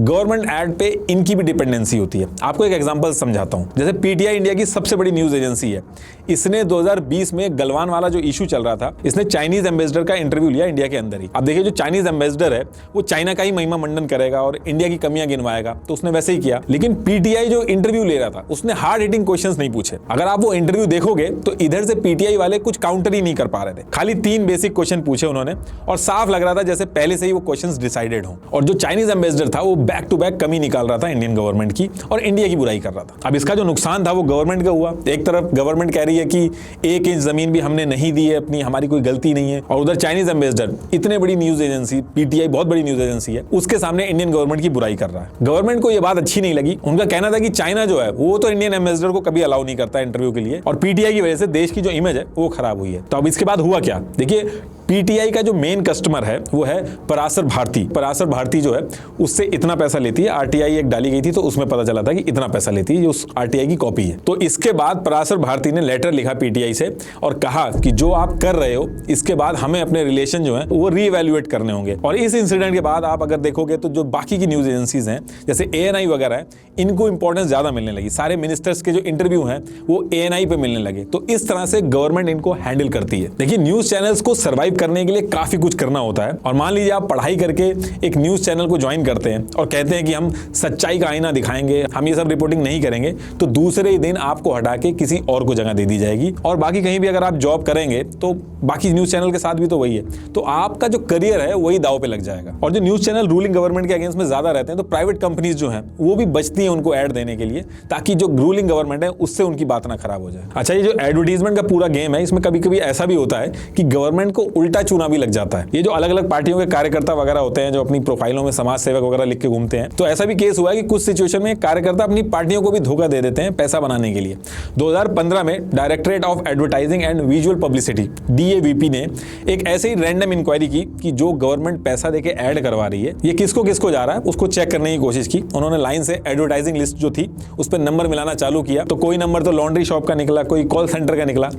गवर्नमेंट ऐड पे इनकी भी डिपेंडेंसी होती है। आपको एक एग्जांपल समझाता हूं। जैसे पीटीआई इंडिया की सबसे बड़ी न्यूज एजेंसी है, इसने 2020 में गलवान वाला जो इशू चल रहा था, इसने चाइनीज एम्बेसडर का इंटरव्यू लिया इंडिया के अंदर अंदर ही। अब देखिए जो चाइनीज एम्बेसडर है वो चाइना का ही महिमा मंडन करेगा और इंडिया की कमियां गिनवाएगा, तो उसने वैसे ही किया। लेकिन पीटीआई जो इंटरव्यू ले रहा था उसने हार्ड हिटिंग क्वेश्चंस नहीं पूछे। अगर आप वो इंटरव्यू देखोगे तो इधर से पीटीआई वाले कुछ काउंटर ही नहीं कर पा रहे थे, खाली 3 बेसिक क्वेश्चन पूछे उन्होंने और साफ लग रहा था जैसे पहले से ही वो क्वेश्चंस डिसाइडेड हो। और जो चाइनीज एम्बेसडर था वो बैक टू बैक कमी निकाल रहा था इंडियन गवर्नमेंट की और इंडिया की बुराई कर रहा था। अब इसका जो नुकसान था वो गवर्नमेंट का हुआ। एक तरफ गवर्नमेंट कह रही है कि 1 इंच जमीन भी हमने नहीं दी है अपनी, हमारी कोई गलती नहीं है, और उधर चाइनीज एम्बेसडर इतने बड़ी न्यूज एजेंसी, पीटीआई बहुत बड़ी न्यूज एजेंसी है, उसके सामने इंडियन गवर्नमेंट की बुराई कर रहा है। गवर्नमेंट को यह बात अच्छी नहीं लगी। उनका कहना था कि चाइना जो है वो तो इंडियन एम्बेसडर को कभी अलाउ नहीं करता इंटरव्यू के लिए, और पीटीआई की वजह से देश की जो इमेज है वो खराब हुई है। तो अब इसके बाद हुआ क्या, देखिए पीटीआई का जो मेन कस्टमर है वो है पराशर भारती। पराशर भारती जो है उससे इतना पैसा लेती है, आरटीआई एक डाली गई थी तो उसमें पता चला था कि इतना पैसा लेती है, ये उस आरटीआई की कॉपी है। तो इसके बाद पराशर भारती ने लेटर लिखा पीटीआई से और कहा कि जो आप कर रहे हो इसके बाद हमें अपने रिलेशन जो है वो रीवैल्यूएट करने होंगे। और इस इंसिडेंट के बाद आप अगर देखोगे तो जो बाकी की न्यूज एजेंसीज हैं जैसे एएनआई वगैरह है, इनको इंपॉर्टेंस ज्यादा मिलने लगी। सारे मिनिस्टर्स के जो इंटरव्यू हैं वो एएनआई पे मिलने लगे। तो इस तरह से गवर्नमेंट इनको हैंडल करती है। देखिए न्यूज चैनल्स को सर्वाइव करने के लिए काफी कुछ करना होता है, और मान लीजिए आप पढ़ाई करके एक न्यूज चैनल को ज्वाइन करते हैं और कहते हैं कि हम सच्चाई का आईना दिखाएंगे, हम ये सब रिपोर्टिंग नहीं करेंगे, तो दूसरे ही दिन आपको हटा के किसी और को जगह दे दी जाएगी। और बाकी कहीं भी अगर आप जॉब करेंगे तो बाकी न्यूज चैनल के साथ भी तो वही है, तो आपका जो करियर है वही दाव पे लग जाएगा। और जो न्यूज चैनल रूलिंग गवर्नमेंट के अगेंस्ट में ज्यादा रहते हैं तो प्राइवेट कंपनीज जो हैं वो भी बचती हैं उनको ऐड देने के लिए, ताकि जो रूलिंग गवर्नमेंट है उससे उनकी बात ना खराब हो जाए। अच्छा, ये जो एडवर्टीजमेंट का पूरा गेम है इसमें कभी कभी ऐसा भी होता है कि गवर्नमेंट को उल्टा चुना भी लग जाता है। ये जो अलग अलग पार्टियों के कार्यकर्ता वगैरह होते हैं जो अपनी प्रोफाइलों में समाज सेवक वगैरह लिख के घूमते हैं, तो ऐसा भी केस हुआ है कि कुछ सिचुएशन में कार्यकर्ता अपनी पार्टियों को भी धोखा दे देते हैं पैसा बनाने के लिए। 2015 में directorate of advertising and visual publicity DAVP ने एक ऐसे ही रैंडम इंक्वायरी की कि जो गवर्नमेंट पैसा देके ऐड करवा रही है ये किसको किसको जा रहा है उसको चेक करने की कोशिश की। उन्होंने लाइन से एडवर्टाइजिंग लिस्ट जो थी उस पर नंबर मिलाना चालू किया, तो कोई नंबर तो लॉन्ड्री शॉप का निकला, कोई कॉल सेंटर का निकला।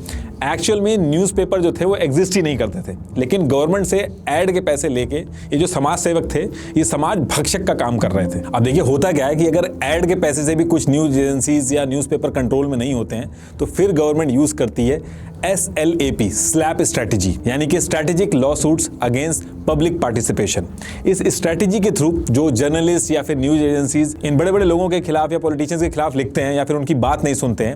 एक्चुअल में न्यूज़पेपर जो थे वो एग्जिस्ट ही नहीं करते थे, लेकिन गवर्नमेंट से ऐड के पैसे लेके ये जो समाज सेवक थे ये समाज भक्षक का काम कर रहे थे। अब देखिए होता क्या है कि अगर ऐड के पैसे से भी कुछ न्यूज एजेंसीज या न्यूज़पेपर कंट्रोल में नहीं होते हैं तो फिर गवर्नमेंट यूज करती है SLAP स्लैप स्ट्रैटेजी, यानी कि strategic law suits against public participation. इस स्ट्रैटेजी के थ्रू जो जर्नलिस्ट या फिर न्यूज एजेंसीज इन बड़े बड़े लोगों के खिलाफ या पॉलिटिशियंस के खिलाफ लिखते हैं या फिर उनकी बात नहीं सुनते हैं,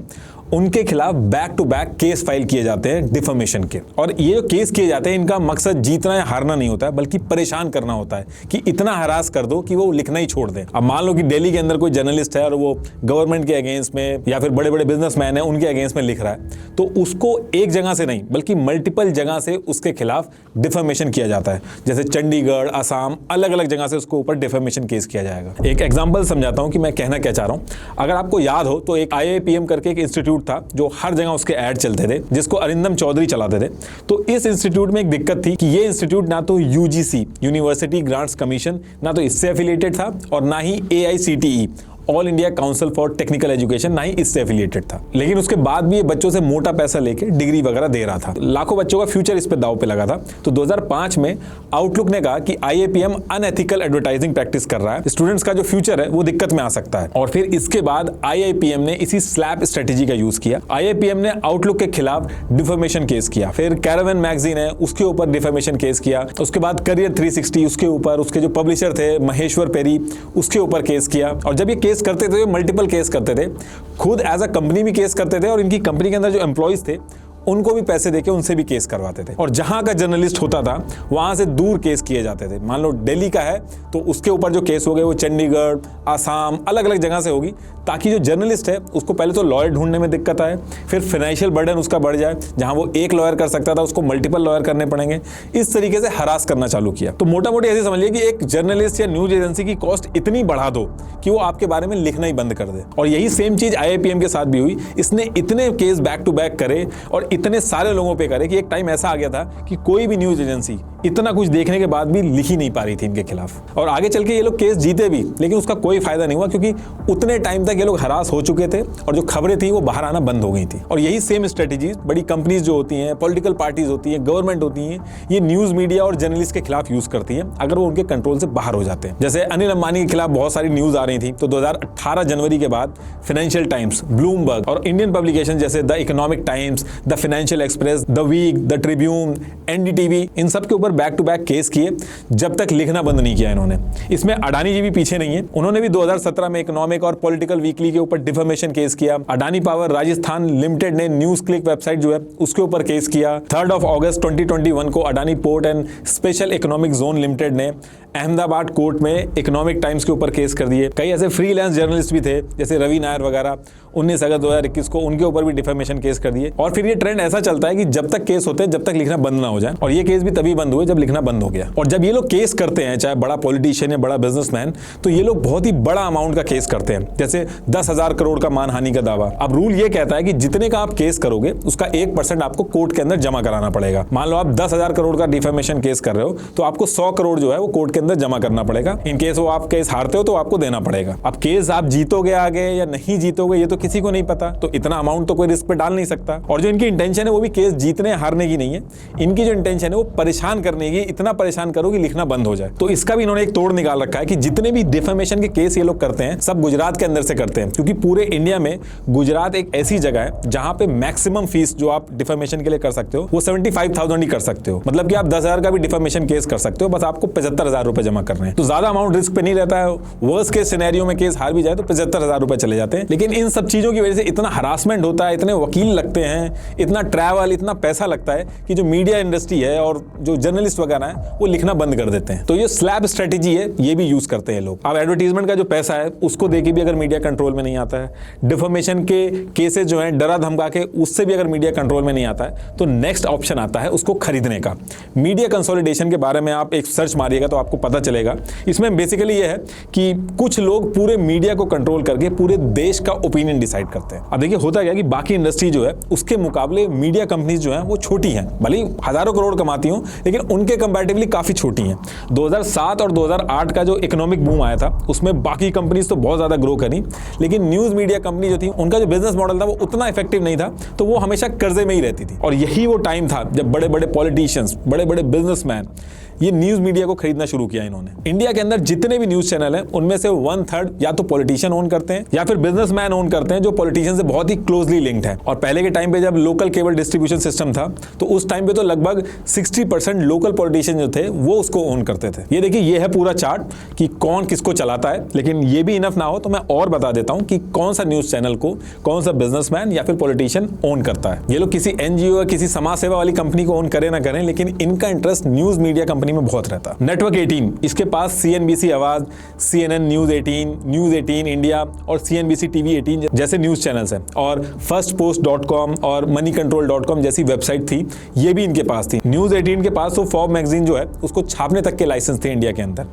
उनके खिलाफ back to back case file किए जाते हैं डिफेमेशन के। और ये जो केस किए जाते हैं इनका मकसद जीतना या हारना नहीं होता है, बल्कि परेशान करना होता है कि इतना हरास कर दो कि वो लिखना ही छोड़ दें। अब मान लो कि दिल्ली के अंदर कोई जर्नलिस्ट है और वो गवर्नमेंट के अगेंस्ट में या फिर बड़े बड़े बिजनेसमैन है उनके अगेंस्ट में लिख रहा है, तो उसको एक जगह से नहीं बल्कि मल्टीपल जगह से उसके खिलाफ डिफेमेशन किया जाता है। जैसे चंडीगढ़, असम, अलग अलग जगह से उसको ऊपर डिफेमेशन केस किया जाएगा। एक एग्जांपल समझाता हूं कि मैं कहना क्या चाह रहा हूं। अगर आपको याद हो तो एक IIPM करके एक इंस्टीट्यूट था जो हर जगह उसके ऐड चलते थे, जिसको अरिंदम चौधरी चलाते थे। तो इस इंस्टीट्यूट में एक दिक्कत थी कि ये इंस्टीट्यूट ना तो UGC यूनिवर्सिटी ग्रांट्स कमीशन ना तो इससे एफिलिएटेड था और ना ही AICTE all India council for technical education ना ही इससे एफिलिएटेड था। लेकिन उसके बाद भी ये बच्चों से मोटा पैसा लेके डिग्री वगैरह दे रहा था। लाखों बच्चों का फ्यूचर इस पे दांव पे लगा था। तो 2005 में आउटलुक ने कहा कि IIPM अनएथिकल एडवर्टाइजिंग प्रैक्टिस कर रहा है, स्टूडेंट्स का जो फ्यूचर है वो दिक्कत में आ सकता है। और फिर इसके बाद IIPM ने इसी स्लैप स्ट्रेटेजी का यूज किया। IIPM ने आउटलुक के खिलाफ डिफेमेशन केस किया, फिर कैरावन मैगजीन है उसके ऊपर डिफेमेशन केस किया, उसके बाद करियर 360 उसके ऊपर, उसके जो पब्लिशर थे महेश्वर पेरी उसके ऊपर केस किया। और जब ये केस करते थे मल्टीपल केस करते थे, खुद एज अ कंपनी भी केस करते थे और इनकी कंपनी के अंदर जो एम्प्लॉइज थे उनको भी पैसे देके उनसे भी केस करवाते थे। और जहां का जर्नलिस्ट होता था वहां से दूर केस किए जाते थे। मान लो दिल्ली का है तो उसके ऊपर जो केस हो गए वो चंडीगढ़, आसाम, अलग अलग जगह से होगी, ताकि जो जर्नलिस्ट है उसको पहले तो लॉयर ढूंढने में दिक्कत आए, फिर फाइनेंशियल बर्डन उसका बढ़ जाए। जहां वो एक लॉयर कर सकता था उसको मल्टीपल लॉयर करने पड़ेंगे। इस तरीके से हरास करना चालू किया। तो मोटा मोटी ऐसे समझिए कि एक जर्नलिस्ट या न्यूज एजेंसी की कॉस्ट इतनी बढ़ा दो कि वो आपके बारे में लिखना ही बंद कर दे। और यही सेम चीज IIPM के साथ भी हुई। इसने इतने केस बैक टू बैक करे और इतने सारे लोगों पे करे कि एक टाइम ऐसा आ गया था कि कोई भी न्यूज एजेंसी इतना कुछ देखने के बाद भी लिख ही नहीं पा रही थी इनके खिलाफ। और आगे चल के ये लोग केस जीते भी, लेकिन उसका कोई फायदा नहीं हुआ, क्योंकि उतने टाइम तक ये लोग हरास हो चुके थे और जो खबरें थी वो बाहर आना बंद हो गई थी। और यही सेम स्ट्रेटेजीज बड़ी कंपनीज जो होती हैं, पॉलिटिकल पार्टीज होती हैं, गवर्नमेंट होती हैं, ये न्यूज मीडिया और जर्नलिस्ट के खिलाफ यूज करती है अगर वो उनके कंट्रोल से बाहर हो जाते हैं। जैसे अनिल अंबानी के खिलाफ बहुत सारी न्यूज आ रही थी, तो 2018 जनवरी के बाद फाइनेंशियल टाइम्स, ब्लूमबर्ग और इंडियन पब्लिकेशन जैसे the Economic Times, the Financial Express, the Week, the Tribune, NDTV, इन सब के ऊपर ऊपर बैक टू बैक केस किए जब तक लिखना बंद नहीं किया इन्होंने। इसमें अडानी जी भी पीछे नहीं है, उन्होंने भी 2017 में इकोनॉमिक और पॉलिटिकल वीकली के ऊपर डिफेमेशन केस किया। अडानी पावर राजस्थान लिमिटेड ने न्यूज क्लिक वेबसाइट जो है उसके ऊपर केस किया। 3 अगस्त 2021 को Adani port and special economic zone limited ने अहमदाबाद कोर्ट में इकोनॉमिक टाइम्स के ऊपर केस कर दिए। कई ऐसे फ्रीलांस जर्नलिस्ट भी थे जैसे रवि नायर वगैरह, 19 अगस्त 2021 को उनके ऊपर भी डिफेमेशन केस कर दिए। और फिर ये ट्रेंड ऐसा चलता है कि जब तक केस होते हैं जब तक लिखना बंद ना हो जाए, और ये केस भी तभी बंद हुए जब लिखना बंद हो गया। और जब ये लोग केस करते हैं, चाहे बड़ा पॉलिटिशियन या बड़ा बिजनेसमैन, तो ये लोग बहुत ही बड़ा अमाउंट का केस करते हैं, जैसे 10,000 करोड़ का मानहानि का दावा। अब रूल ये कहता है कि जितने का आप केस करोगे उसका 1% आपको कोर्ट के अंदर जमा कराना पड़ेगा। मान लो आप 10,000 करोड़ का डिफेमेशन केस कर रहे हो तो आपको 100 करोड़ जो है वो कोर्ट के अंदर जमा करना पड़ेगा। इन केस वो आप केस हारते हो तो आपको देना पड़ेगा। अब केस आप जीतोगे आगे या नहीं जीतोगे ये तो किसी को नहीं पता, तो इतना अमाउंट तो कोई रिस्क पे डाल नहीं सकता। और जो इनकी इंटेंशन है वो भी केस जीतने हारने की नहीं है, इनकी जो इंटेंशन है वो परेशान करने की, इतना परेशान करो कि लिखना बंद हो जाए। तो इसका भी इन्होंने एक तोड़ निकाल रखा है कि जितने भी डिफेमेशन के केस ये लोग करते हैं सब गुजरात के अंदर से करते हैं, क्योंकि पूरे इंडिया में गुजरात एक ऐसी जगह है जहां पे मैक्सिमम फीस जो आप डिफेमेशन के लिए कर सकते हो वो 75,000 ही कर सकते हो। मतलब कि आप 10,000 का भी डिफेमेशन केस कर सकते हो, बस आपको 75,000 रुपए जमा करने हैं। तो ज्यादा अमाउंट रिस्क पे नहीं रहता है। वर्स्ट केस सिनेरियो में केस हार भी जाए तो 75,000 रुपए चले जाते हैं। लेकिन इन सब चीजों की वजह से इतना हरासमेंट होता है, इतने वकील लगते हैं, इतना ट्रैवल, इतना पैसा लगता है कि जो मीडिया इंडस्ट्री है और जो जर्नलिस्ट वगैरह है वो लिखना बंद कर देते हैं। तो ये स्लैब स्ट्रेटेजी है, ये भी यूज करते हैं लोग। अब एडवर्टीजमेंट का जो पैसा है उसको देके भी अगर मीडिया कंट्रोल में नहीं आता है, डिफेमेशन के केसेस जो हैं डरा धमका के उससे भी अगर मीडिया कंट्रोल में नहीं आता है, तो नेक्स्ट ऑप्शन आता है उसको खरीदने का। मीडिया कंसोलिडेशन के बारे में आप एक सर्च मारिएगा तो आपको पता चलेगा। इसमें बेसिकली ये है कि कुछ लोग पूरे मीडिया को कंट्रोल करके पूरे देश का ओपिनियन डिसाइड करते हैं। अब देखिए होता क्या कि बाकी इंडस्ट्री जो है उसके मुकाबले मीडिया कंपनीज जो हैं वो छोटी हैं, भले ही हजारों करोड़ कमाती हूं लेकिन उनके कंपैरेटिवली काफी छोटी हैं। 2007 और 2008 का जो इकोनॉमिक बूम आया था उसमें बाकी कंपनीज तो बहुत ज्यादा ग्रो करी, लेकिन न्यूज मीडिया कंपनी जो थी उनका जो बिजनेस मॉडल था वो उतना इफेक्टिव नहीं था, तो वो हमेशा कर्जे में ही रहती थी। और यही वो टाइम था जब बड़े बड़े पॉलिटिशियंस, बड़े बड़े बिजनेसमैन ये न्यूज मीडिया को खरीदना शुरू किया इन्होंने। इंडिया के अंदर जितने भी न्यूज चैनल हैं उनमें से 1/3 या तो पॉलिटिशियन ओन करते हैं या फिर बिजनेसमैन ओन करते हैं जो पॉलिटिशियन से बहुत ही क्लोजली लिंक्ड है। और पहले के टाइम पे जब लोकल केबल डिस्ट्रीब्यूशन सिस्टम था तो उस टाइम पे तो लगभग 60% लोकल पॉलिटिशियन जो थे वो उसको ओन करते थे। ये देखिए ये है पूरा चार्ट कि कौन किसको चलाता है। लेकिन ये भी इनफ ना हो तो मैं और बता देता हूं कि कौन सा न्यूज चैनल को कौन सा बिजनेसमैन या फिर पॉलिटिशियन ओन करता है। ये लोग किसी एनजीओ या किसी समाज सेवा वाली कंपनी को ओन करें ना करें, लेकिन इनका इंटरेस्ट न्यूज मीडिया कंपनी में बहुत रहता है। नेटवर्क 18 इसके पास सीएनबीसी आवाज, सीएनएन न्यूज 18, न्यूज 18 इंडिया और सीएनबीसी टीवी 18 जैसे न्यूज चैनल्स हैं। और firstpost.com और moneycontrol.com जैसी वेबसाइट थी, ये भी इनके पास थी। न्यूज 18 के पास तो फॉर्ब मैगजीन जो है उसको छापने तक के लाइसेंस थे इंडिया के अंदर।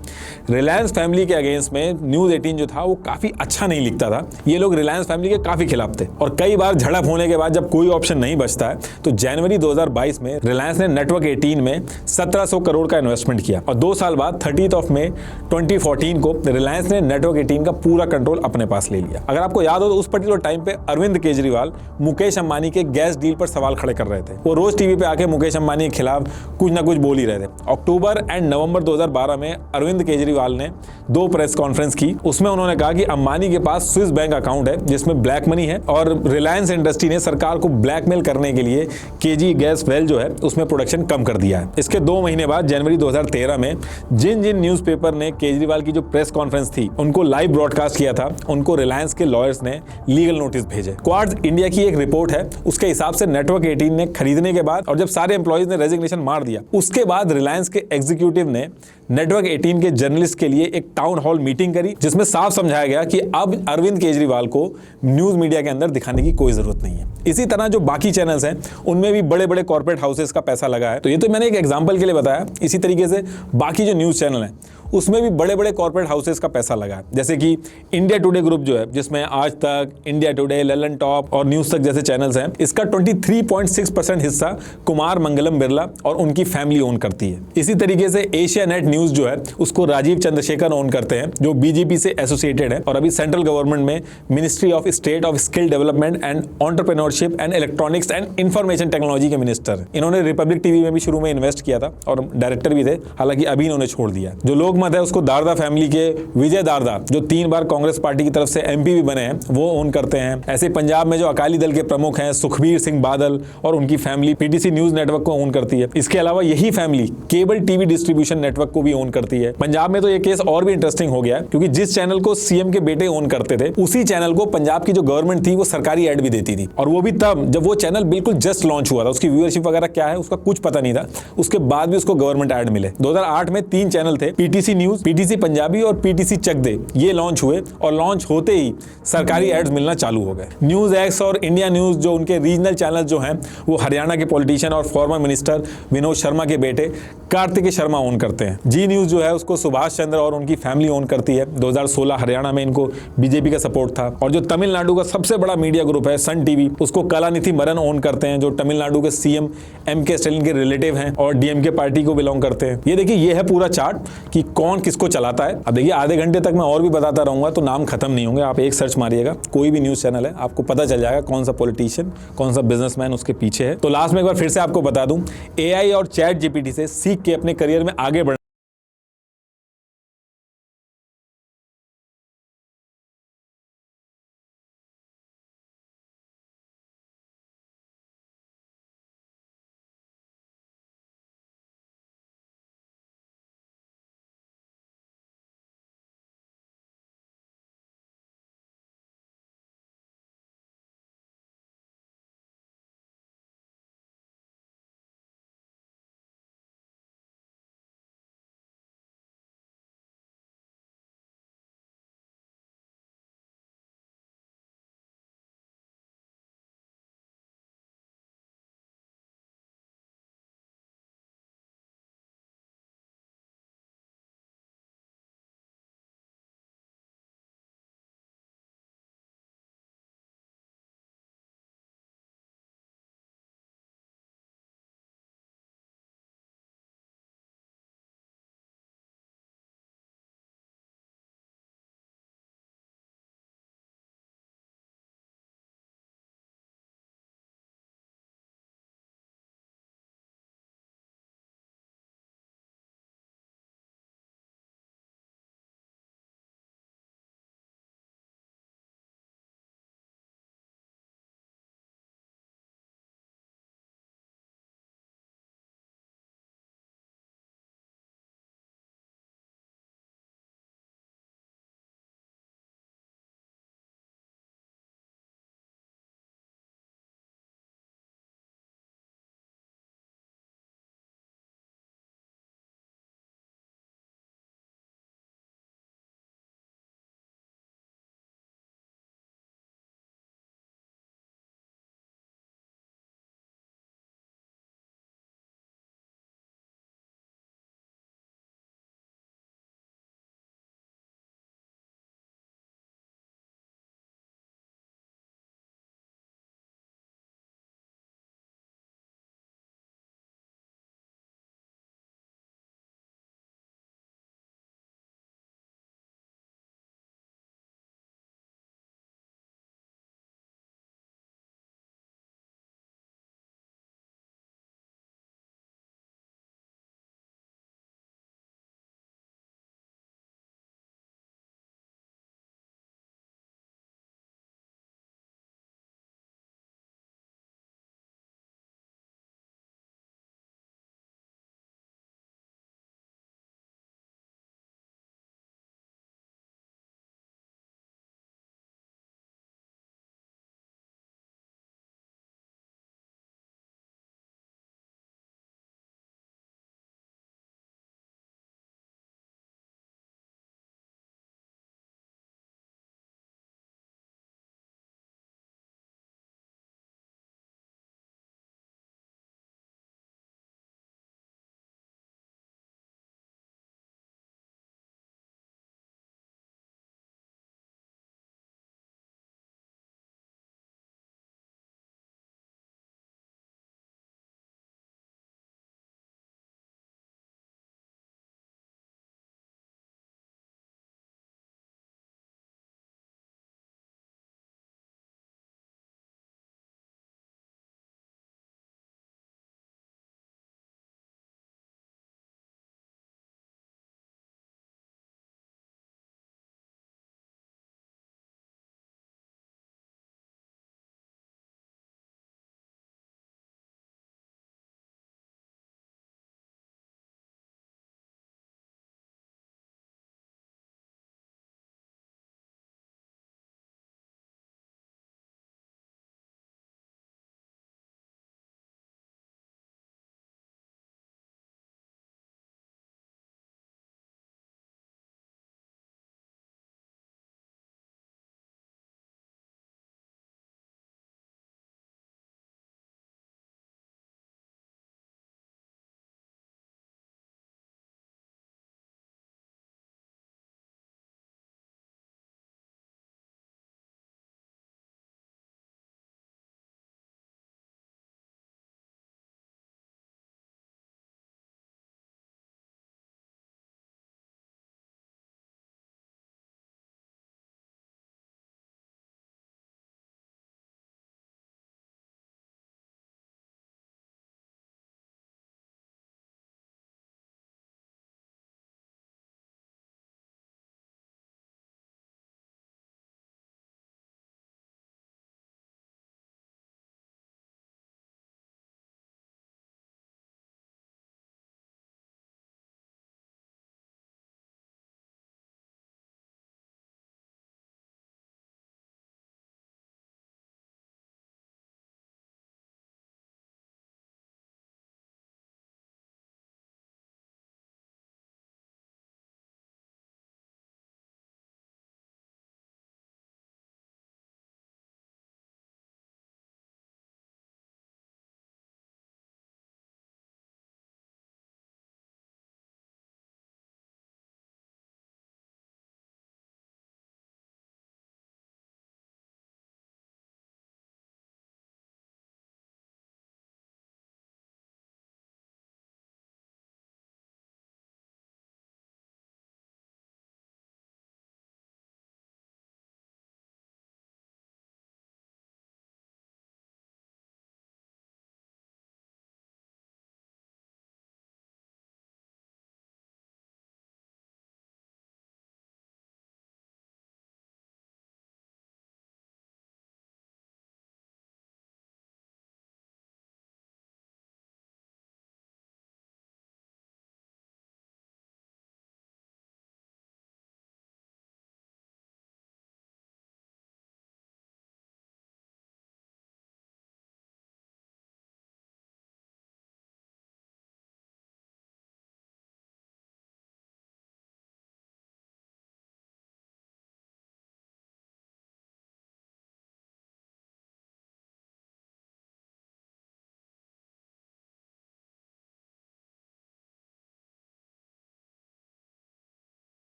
रिलायंस फैमिली के अगेंस्ट में न्यूज 18 जो था वो काफी अच्छा नहीं लिखता था। ये लोग रिलायंस फैमिली के काफी खिलाफ थे और कई बार झड़प होने के बाद जब कोई ऑप्शन नहीं बचता है तो जनवरी 2022 में रिलायंस ने नेटवर्क 18 में 1700 करोड़ का इन्वेस्टमेंट किया और 2 साल बाद 30 मई 2014 को रिलायंस ने नेटवर्क 18 का पूरा कंट्रोल अपने पास ले लिया। अगर आपको याद हो तो उस पर्टिकुलर टाइम पे अरविंद केजरीवाल मुकेश अंबानी के गैस डील पर सवाल खड़े कर रहे थे। वो रोज टीवी पे आके मुकेश अंबानी के खिलाफ कुछ ना कुछ बोल ही रहे थे। अक्टूबर एंड नवंबर 2012 में अरविंद केजरीवाल ने 2 प्रेस कॉन्फ्रेंस की। उसमें उन्होंने कहा कि अंबानी के पास स्विस बैंक अकाउंट है जिसमें ब्लैक मनी है और रिलायंस इंडस्ट्री ने सरकार को ब्लैकमेल करने के लिए केजी गैस वेल जो है उसमें प्रोडक्शन कम कर दिया है। इसके 2 महीने बाद जनवरी 2013 में जिन न्यूज़पेपर ने केजरीवाल की जो प्रेस कॉन्फ्रेंस थी उनको लाइव ब्रॉडकास्ट किया था, उनको रिलायंस के लॉयर्स ने लीगल नोटिस भेजे। क्वार्ट्ज इंडिया की एक रिपोर्ट है, उसके हिसाब से नेटवर्क 18 ने खरीदने के बाद और जब सारे एम्प्लॉइज ने रेजिग्नेशन मार दिया उसके बाद रिलायंस के एग्जीक्यूटिव ने नेटवर्क 18 के जर्नलिस्ट के लिए एक टाउन हॉल मीटिंग करी जिसमें साफ समझाया गया कि अब अरविंद केजरीवाल को न्यूज मीडिया के अंदर दिखाने की कोई जरूरत नहीं है। इसी तरह जो बाकी चैनल्स हैं उनमें भी बड़े बड़े कॉर्पोरेट हाउसेस का पैसा लगा है। तो ये तो मैंने एक एग्जांपल के लिए बताया। इसी तरीके से बाकी जो न्यूज चैनल हैं उसमें भी बड़े बड़े कॉर्पोरेट हाउसेस का पैसा लगा है, जैसे कि इंडिया टुडे ग्रुप जो है जिसमें आज तक, इंडिया टुडे, ललन टॉप और न्यूज तक जैसे चैनल्स हैं, इसका 23.6% हिस्सा कुमार मंगलम बिरला और उनकी फैमिली ओन करती है। इसी तरीके से एशिया नेट न्यूज जो है उसको राजीव चंद्रशेखर ओन करते हैं जो बीजेपी से एसोसिएटेड है और अभी सेंट्रल गवर्नमेंट में ministry of state of skill development and entrepreneurship and electronics and information technology के मिनिस्टर। इन्होंने रिपब्लिक टीवी में भी शुरू में इन्वेस्ट किया था और डायरेक्टर भी थे, हालांकि अभी इन्होंने छोड़ दिया। जो लोग मत है उसको दारदा फैमिली के विजय दारदा, जो 3 बार कांग्रेस पार्टी की तरफ से एमपी भी बने हैं, वो ओन करते हैं। ऐसे पंजाब में जो अकाली दल के प्रमुख हैं सुखबीर सिंह बादल और उनकी फैमिली पीटीसी न्यूज नेटवर्क को ओन करती है। इसके अलावा यही family cable TV distribution network को भी ओन करती है। पंजाब में तो ये केस और भी इंटरेस्टिंग हो गया क्योंकि जिस चैनल को सीएम के बेटे ओन करते थे, उसी चैनल को पंजाब की जो गवर्नमेंट थी वो सरकारी एड भी देती थी, और वो भी तब जब वो चैनल बिल्कुल जस्ट लॉन्च हुआ था। उसकी व्यूअरशिप वगैरह क्या है उसका कुछ पता नहीं था, उसके बाद भी उसको गवर्नमेंट एड मिले। 2008 में 3 चैनल थे, पीटीसी न्यूज, पीटीसी पंजाबी और पीटीसी चक दे, ये लॉन्च हुए और लॉन्च होते ही सरकारी एड्स मिलना चालू हो गए। न्यूज एक्स और इंडिया न्यूज जो उनके रीजनल चैनल जो हैं, वो हरियाणा के पॉलिटिशियन और फॉर्मर मिनिस्टर विनोद शर्मा के बेटे कार्तिकेय शर्मा ओन करते हैं। जी न्यूज जो है उसको सुभाष चंद्र और उनकी फैमिली ओन करती है। 2016 हरियाणा में इनको बीजेपी का सपोर्ट था। और जो तमिलनाडु का सबसे बड़ा मीडिया ग्रुप है सन टीवी, उसको कलानिधि मरन ओन करते हैं, जो तमिलनाडु के सीएम एमके स्टालिन के रिलेटिव हैं और डीएमके पार्टी को बिलोंग करते हैं। ये देखिए, ये है पूरा चार्ट कि कौन किसको चलाता है। अब देखिए, आधे घंटे तक मैं और भी बताता रहूंगा तो नाम खत्म नहीं होंगे। आप एक सर्च मारिएगा, कोई भी न्यूज चैनल है, आपको पता चल जाएगा कौन सा पॉलिटिशियन, कौन सा बिजनेसमैन उसके पीछे है। तो लास्ट में एक बार फिर से आपको बता दूं, एआई और चैट जीपीटी से सीख के अपने करियर में आगे बढ़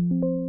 है।